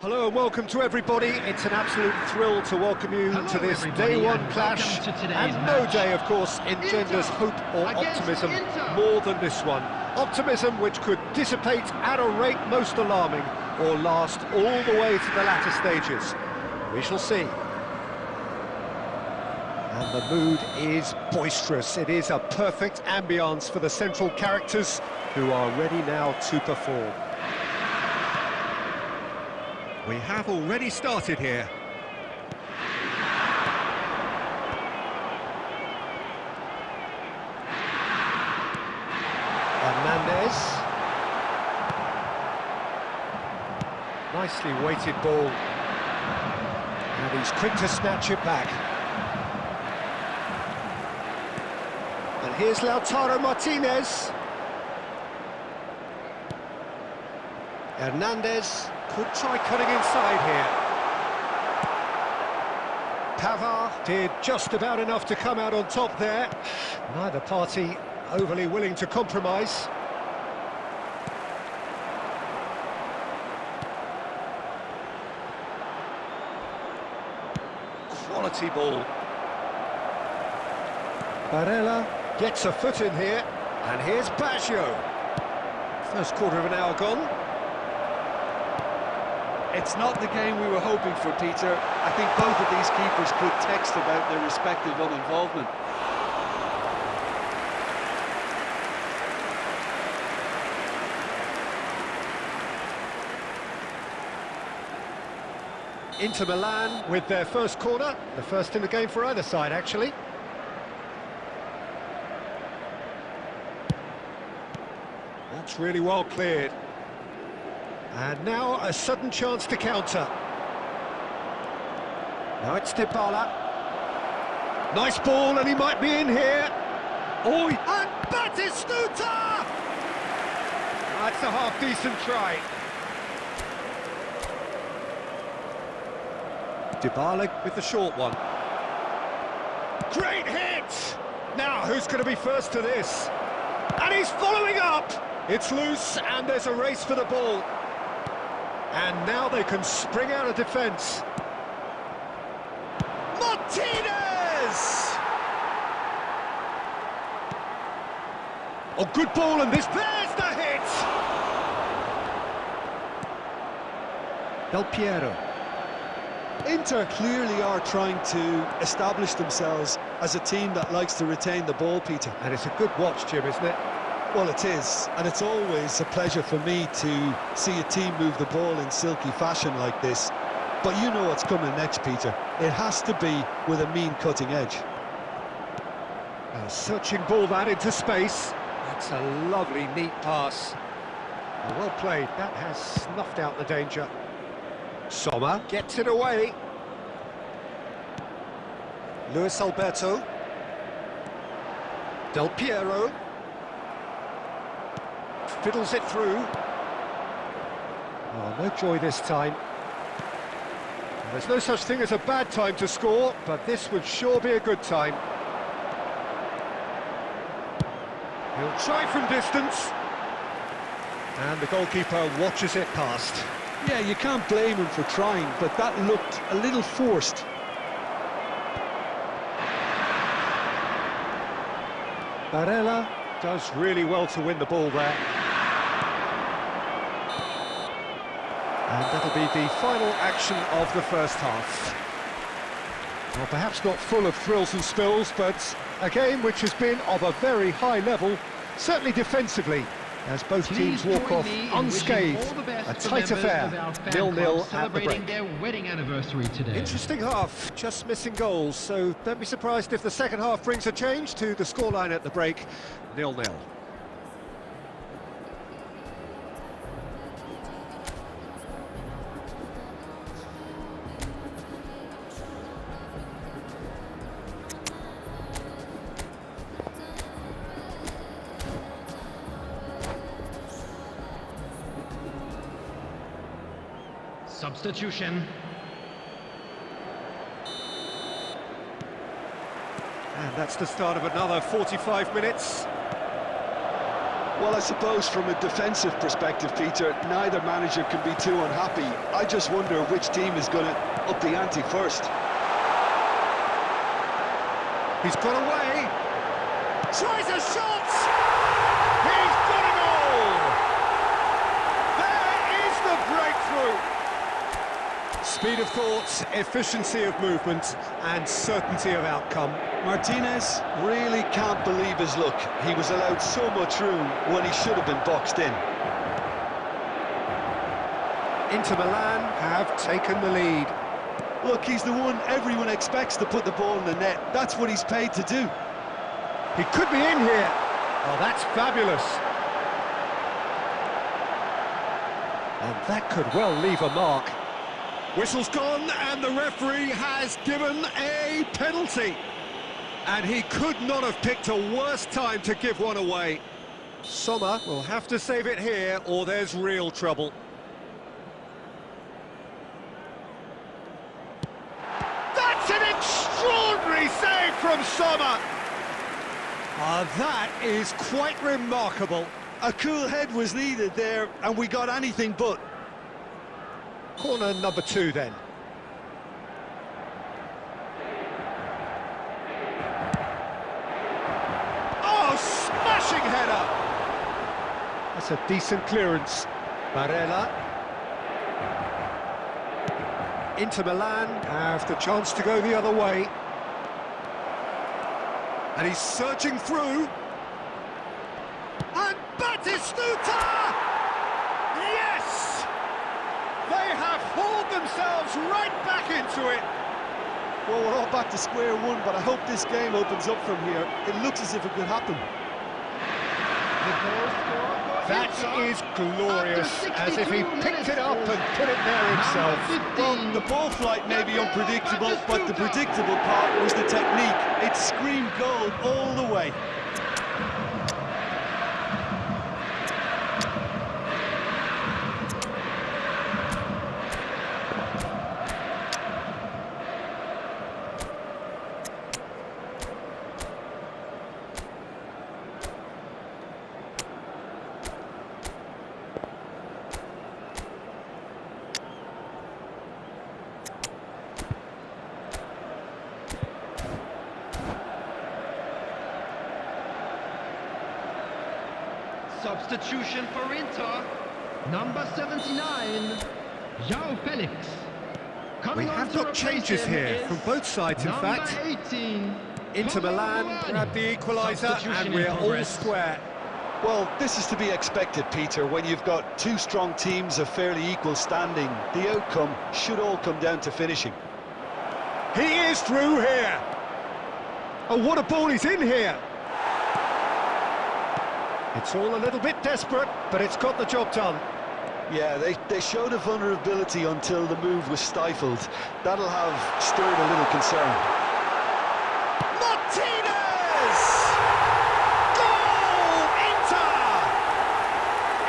Hello and welcome to everybody. It's an absolute thrill to welcome you to this day one clash. And no day, of course, engenders hope or optimism more than this one. Optimism which could dissipate at a rate most alarming or last all the way to the latter stages. We shall see. And the mood is boisterous. It is a perfect ambience for the central characters who are ready now to perform. We have already started here. Hernandez. Nicely weighted ball. And he's quick to snatch it back. And here's Lautaro Martinez. Hernandez could try cutting inside here. Pavard did just about enough to come out on top there. Neither party overly willing to compromise. Quality ball. Barella gets a foot in here, and here's Baggio. First quarter of an hour gone. It's not the game we were hoping for, Peter. I think both of these keepers could text about their respective uninvolvement. Inter Milan with their first corner, the first in the game for either side, actually. That's really well cleared. And now a sudden chance to counter. Now it's Dybala. Nice ball, and he might be in here. Oh, and Batistuta! That's a half-decent try. Dybala with the short one. Great hit! Now, who's going to be first to this? And he's following up! It's loose, and there's a race for the ball. And now they can spring out of defence. Martinez! Oh, good ball, and there's the hit! Del Piero. Inter clearly are trying to establish themselves as a team that likes to retain the ball, Peter. And it's a good watch, Jim, isn't it? Well, it is, and it's always a pleasure for me to see a team move the ball in silky fashion like this. But you know what's coming next, Peter. It has to be with a mean cutting edge. A searching ball that into space. That's a lovely, neat pass. Well played. That has snuffed out the danger. Sommer gets it away. Luis Alberto. Del Piero. Fiddles it through. Oh, no joy this time. There's no such thing as a bad time to score, but this would sure be a good time. He'll try from distance. And the goalkeeper watches it past. Yeah, you can't blame him for trying, but that looked a little forced. Barella does really well to win the ball there. And that'll be the final action of the first half. Well, perhaps not full of thrills and spills, but a game which has been of a very high level, certainly defensively, as both teams walk off unscathed. A tight affair, 0-0 at the break. Their wedding anniversary today. Interesting half, just missing goals, so don't be surprised if the second half brings a change to the scoreline at the break, 0-0. Substitution. And that's the start of another 45 minutes. Well, I suppose from a defensive perspective, Peter, neither manager can be too unhappy. I just wonder which team is going to up the ante first. He's got away. Tries a shot. He's got a goal. There is the breakthrough. Speed of thought, efficiency of movement, and certainty of outcome. Martinez really can't believe his luck. He was allowed so much room when he should have been boxed in. Inter Milan have taken the lead. Look, he's the one everyone expects to put the ball in the net. That's what he's paid to do. He could be in here. Oh, that's fabulous. And that could well leave a mark. Whistle's gone, and the referee has given a penalty. And he could not have picked a worse time to give one away. Sommer will have to save it here, or there's real trouble. That's an extraordinary save from Sommer! That is quite remarkable. A cool head was needed there, and we got anything but. Corner number 2 then. Oh, smashing header! That's a decent clearance. Barella. Inter Milan have the chance to go the other way. And he's searching through. And Batistuta! Yes! They have hauled themselves right back into it. Well, we're all back to square one, but I hope this game opens up from here. It looks as if it could happen. That is glorious, as if he picked it up and put it there himself. Well, the ball flight may be unpredictable, but the predictable part was the technique. It screamed goal all the way. Substitution for Inter. Number 79, João Felix. We have got changes here from both sides, in fact. 18, Inter Milan grab the equaliser, and we're all square. Well, this is to be expected, Peter. When you've got two strong teams of fairly equal standing, the outcome should all come down to finishing. He is through here. Oh, what a ball he's in here. It's all a little bit desperate, but it's got the job done. Yeah, they showed a vulnerability until the move was stifled. That'll have stirred a little concern. Martinez! Goal! Inter!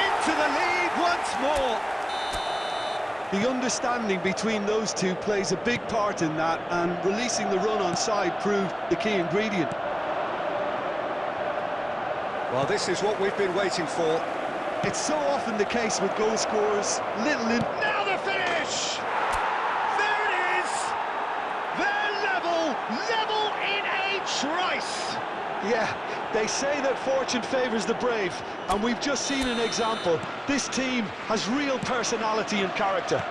Into the lead once more. The understanding between those two plays a big part in that, and releasing the run on side proved the key ingredient. Well, this is what we've been waiting for. It's so often the case with goal scorers, little in... Now the finish! There it is! They're level in a trice! Yeah, they say that fortune favours the brave, and we've just seen an example. This team has real personality and character.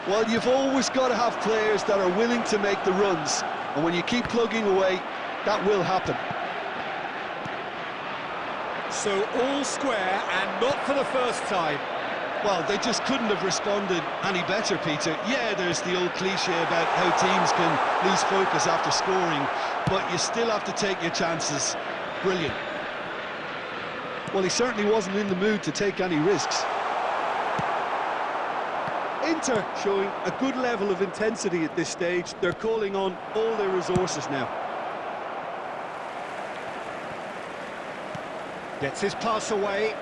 Well, you've always got to have players that are willing to make the runs, and when you keep plugging away, that will happen. So all square, and not for the first time. Well, they just couldn't have responded any better, Peter. Yeah, there's the old cliche about how teams can lose focus after scoring, but you still have to take your chances. Brilliant. Well, he certainly wasn't in the mood to take any risks. Inter showing a good level of intensity at this stage. They're calling on all their resources now. Gets his pass away.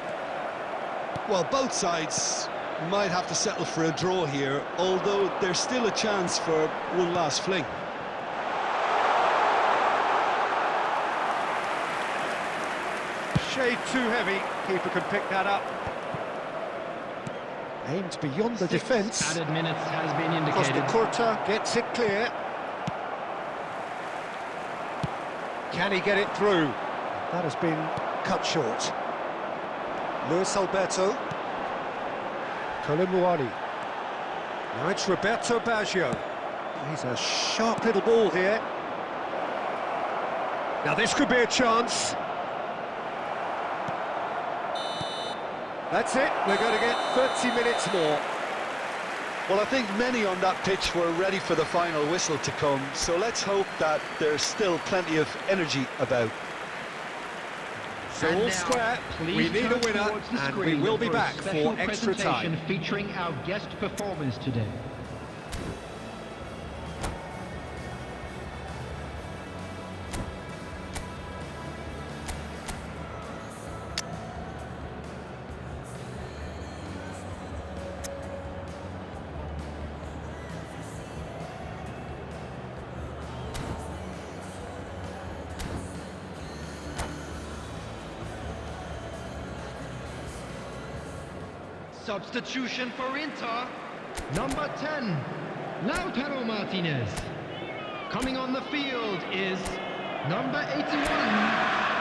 Well, both sides might have to settle for a draw here, although there's still a chance for one last fling. shade too heavy. Keeper can pick that up. Aimed beyond the defence. Added minutes has been Costa indicated. Curta gets it clear. Can he get it through? That has been cut short. Luis Alberto. Kolomuani. Now it's Roberto Baggio. He's a sharp little ball here. Now this could be a chance. That's it, we're going to get 30 minutes more. Well, I think many on that pitch were ready for the final whistle to come, so let's hope that there's still plenty of energy about. So And all now, square, please we need a turn winner, towards the and we screen will be a back special for extra presentation time. featuring our guest performers today. Substitution for Inter, number 10, Lautaro Martinez. Coming on the field is number 81,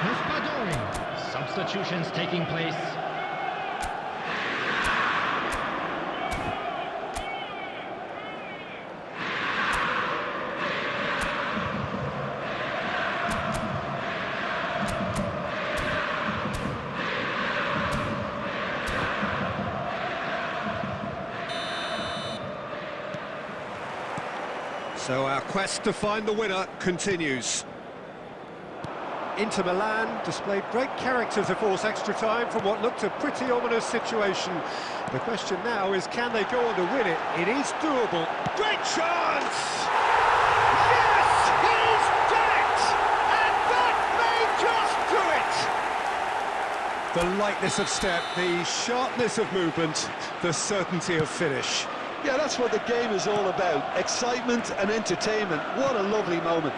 Raspadori. Substitutions taking place. So our quest to find the winner continues. Inter Milan displayed great character to force extra time from what looked a pretty ominous situation. The question now is, can they go on to win it? It is doable. Great chance! Yes! He's done it! And that may just do it! The lightness of step, the sharpness of movement, the certainty of finish. Yeah, that's what the game is all about. Excitement and entertainment. What a lovely moment.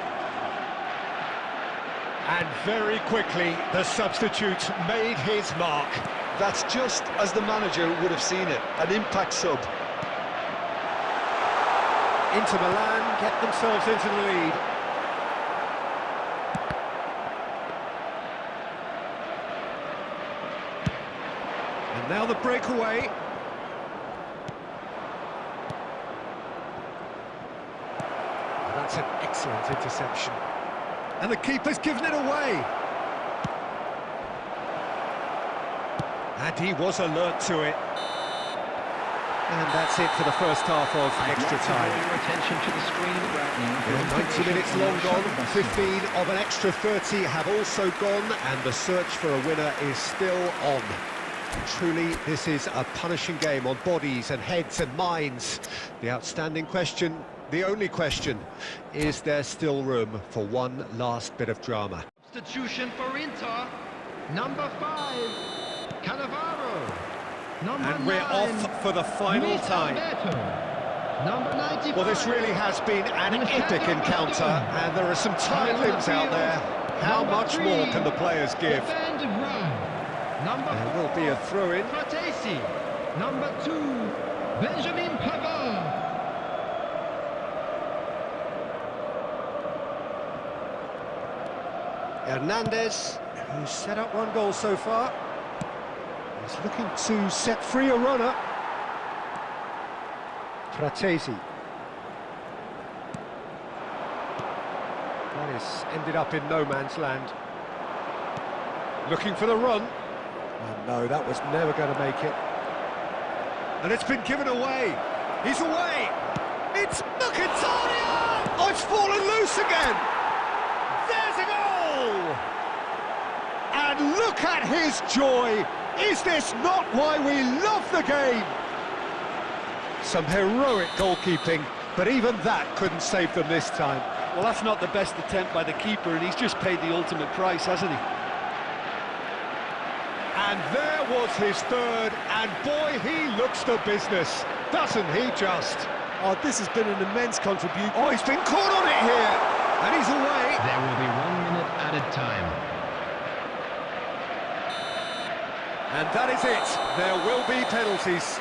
And very quickly, the substitute made his mark. That's just as the manager would have seen it. An impact sub. Inter Milan get themselves into the lead. And now the breakaway. That's an excellent interception. And the keeper's given it away. And he was alert to it. And that's it for the first half of extra time. Your attention to the screen right now. 90 minutes long gone, 15 of an extra 30 have also gone, and the search for a winner is still on. Truly, this is a punishing game on bodies and heads and minds. The outstanding question, the only question, is there still room for one last bit of drama? Substitution for Inter, number 5, Cannavaro. Number And we're 9, off for the final Luis time. Alberto. Number 95. Well, this really has been an epic encounter, and there are some tired limbs out there. How much more can the players give? Defend right. Number There 4, will be a throw-in. Fratesi. Number 2, Benjamin Pavard. Hernandez, who's set up one goal so far, is looking to set free a runner. Fratesi. That is ended up in no man's land. Looking for the run. Oh, no, that was never going to make it. And it's been given away. He's away. It's Mkhitaryan! Oh, it's fallen loose again. There's a goal! And look at his joy! Is this not why we love the game? Some heroic goalkeeping, but even that couldn't save them this time. Well, that's not the best attempt by the keeper, and he's just paid the ultimate price, hasn't he? And there was his third, and boy, he looks the business, doesn't he just? Oh, this has been an immense contribution. Oh, he's been caught on it here, and he's away. There will be 1 minute added time. And that is it. There will be penalties.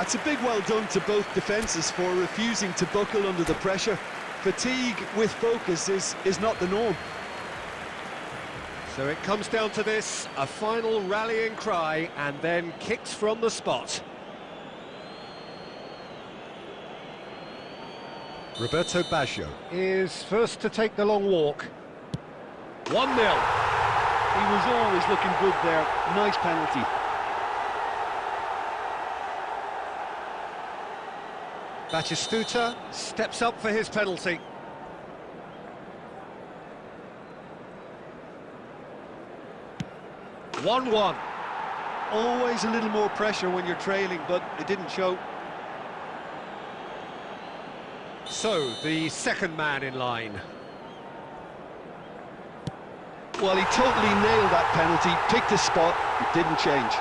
It's a big well done to both defences for refusing to buckle under the pressure. Fatigue with focus is not the norm. So it comes down to this, a final rallying cry, and then kicks from the spot. Roberto Baggio is first to take the long walk. 1-0. He was always looking good there. Nice penalty. Batistuta steps up for his penalty. One-one. Always a little more pressure when you're trailing, but it didn't show. So, the second man in line. Well, he totally nailed that penalty, picked his spot, it didn't change.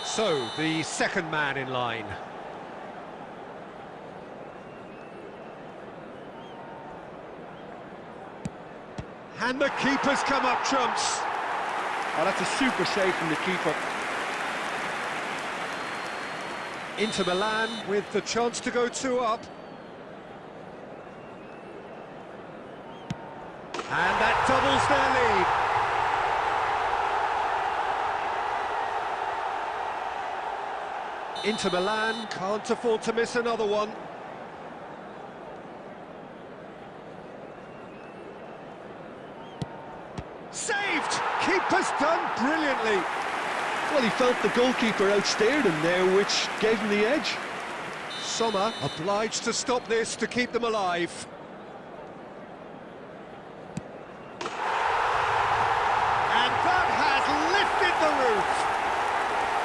So, the second man in line. And the keeper's come up trumps. Oh, that's a super save from the keeper. Inter Milan with the chance to go 2 up. And that doubles their lead. Inter Milan can't afford to miss another one. Saved! Keeper's done brilliantly. Well, he felt the goalkeeper outstared him there, which gave him the edge. Sommer obliged to stop this to keep them alive. And that has lifted the roof.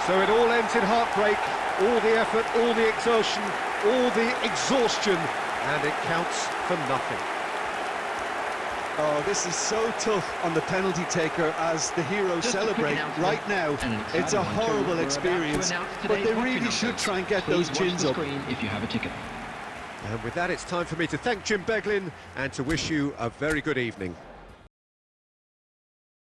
So it all ends in heartbreak, all the effort, all the exertion, all the exhaustion, and it counts for nothing. Oh, this is so tough on the penalty taker as the heroes celebrate right now. It's a horrible experience, but they really should try and get those chins up. If you have a ticket. And with that, it's time for me to thank Jim Beglin and to wish you a very good evening.